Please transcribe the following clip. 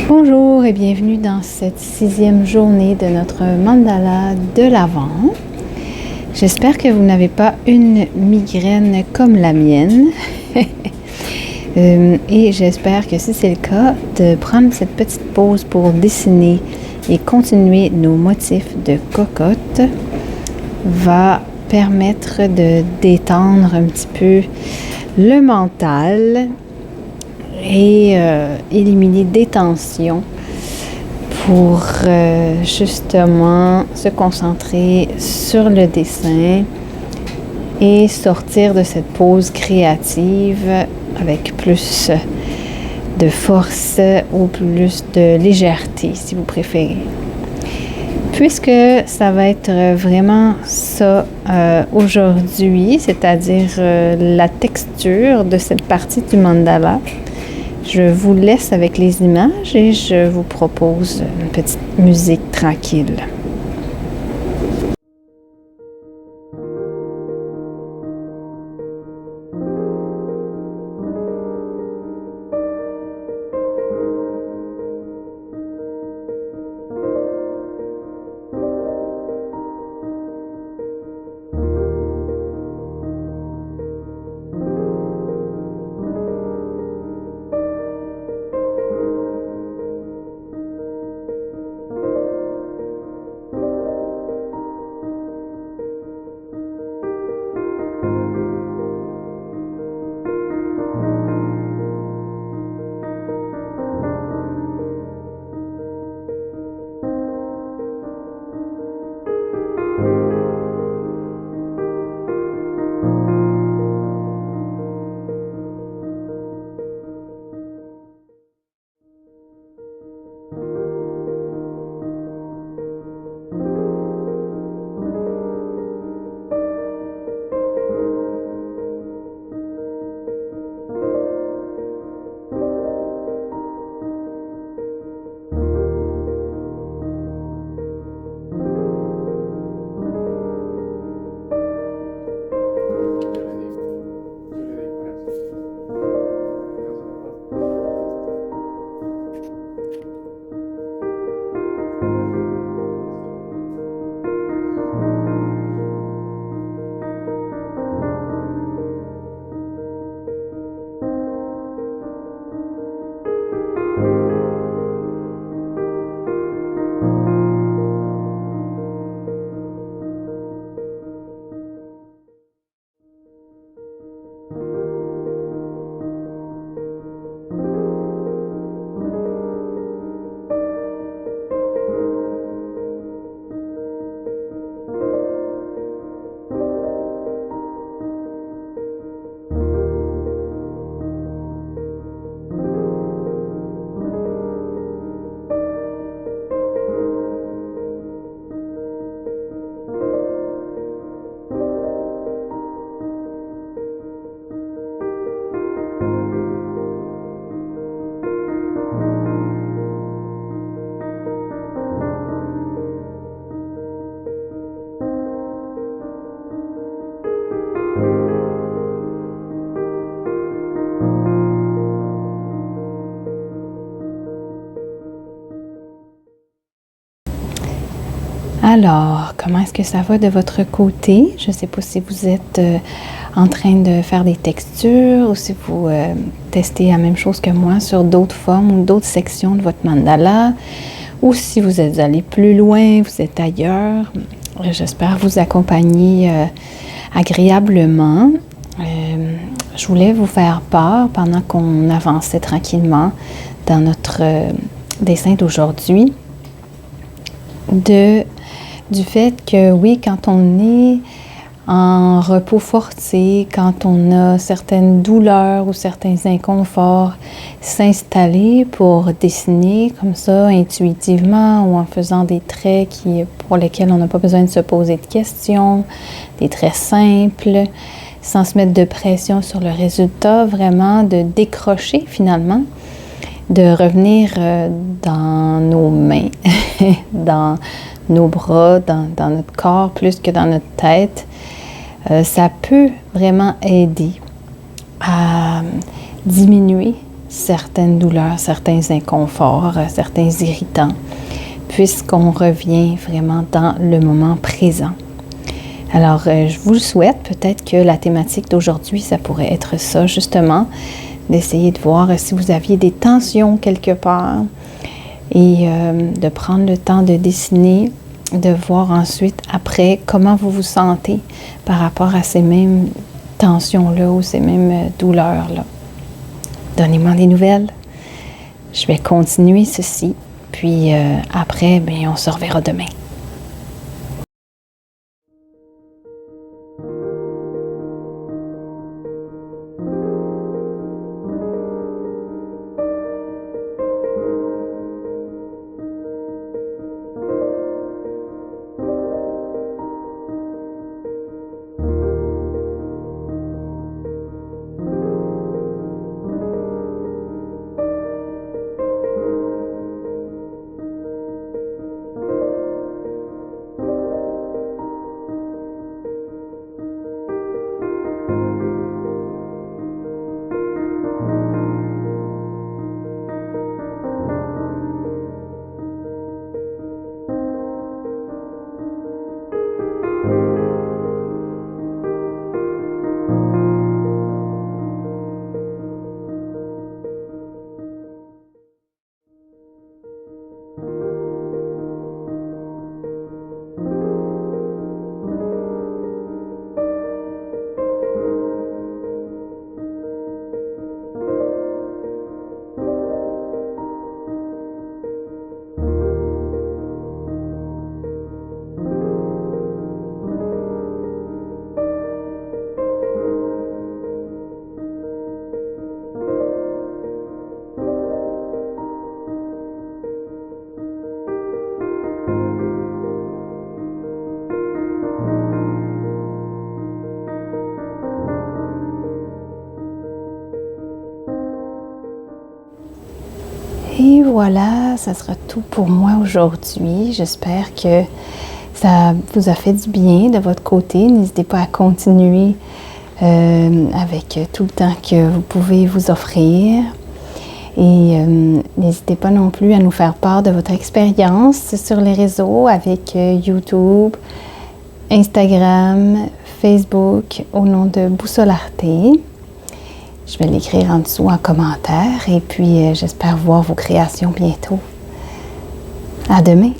Bonjour et bienvenue dans cette 6e journée de notre mandala de l'Avent. J'espère que vous n'avez pas une migraine comme la mienne. Et j'espère que si c'est le cas, de prendre cette petite pause pour dessiner et continuer nos motifs de cocotte va permettre de détendre un petit peu le mental et éliminer des tensions pour justement se concentrer sur le dessin et sortir de cette pause créative avec plus de force ou plus de légèreté si vous préférez. Puisque ça va être vraiment ça aujourd'hui, c'est-à-dire la texture de cette partie du mandala, je vous laisse avec les images et je vous propose une petite musique tranquille. Alors, comment est-ce que ça va de votre côté? Je ne sais pas si vous êtes en train de faire des textures ou si vous testez la même chose que moi sur d'autres formes ou d'autres sections de votre mandala, ou si vous êtes allé plus loin, vous êtes ailleurs. J'espère vous accompagner agréablement. Je voulais vous faire part, pendant qu'on avançait tranquillement dans notre dessin d'aujourd'hui, du fait que oui, quand on est en repos forcé, quand on a certaines douleurs ou certains inconforts, s'installer pour dessiner comme ça intuitivement ou en faisant des traits pour lesquels on n'a pas besoin de se poser de questions, des traits simples, sans se mettre de pression sur le résultat, vraiment de décrocher finalement, de revenir dans nos mains, dans nos bras, dans notre corps plus que dans notre tête, ça peut vraiment aider à diminuer certaines douleurs, certains inconforts, certains irritants, puisqu'on revient vraiment dans le moment présent. Alors, je vous le souhaite, peut-être que la thématique d'aujourd'hui, ça pourrait être ça, justement, d'essayer de voir si vous aviez des tensions quelque part et de prendre le temps de dessiner, de voir ensuite, après, comment vous vous sentez par rapport à ces mêmes tensions-là ou ces mêmes douleurs-là. Donnez-moi des nouvelles. Je vais continuer ceci, puis après, bien, on se reverra demain. Et voilà, ça sera tout pour moi aujourd'hui. J'espère que ça vous a fait du bien de votre côté. N'hésitez pas à continuer avec tout le temps que vous pouvez vous offrir. Et n'hésitez pas non plus à nous faire part de votre expérience sur les réseaux avec YouTube, Instagram, Facebook au nom de Boussole Arte. Je vais l'écrire en dessous en commentaire et puis j'espère voir vos créations bientôt. À demain!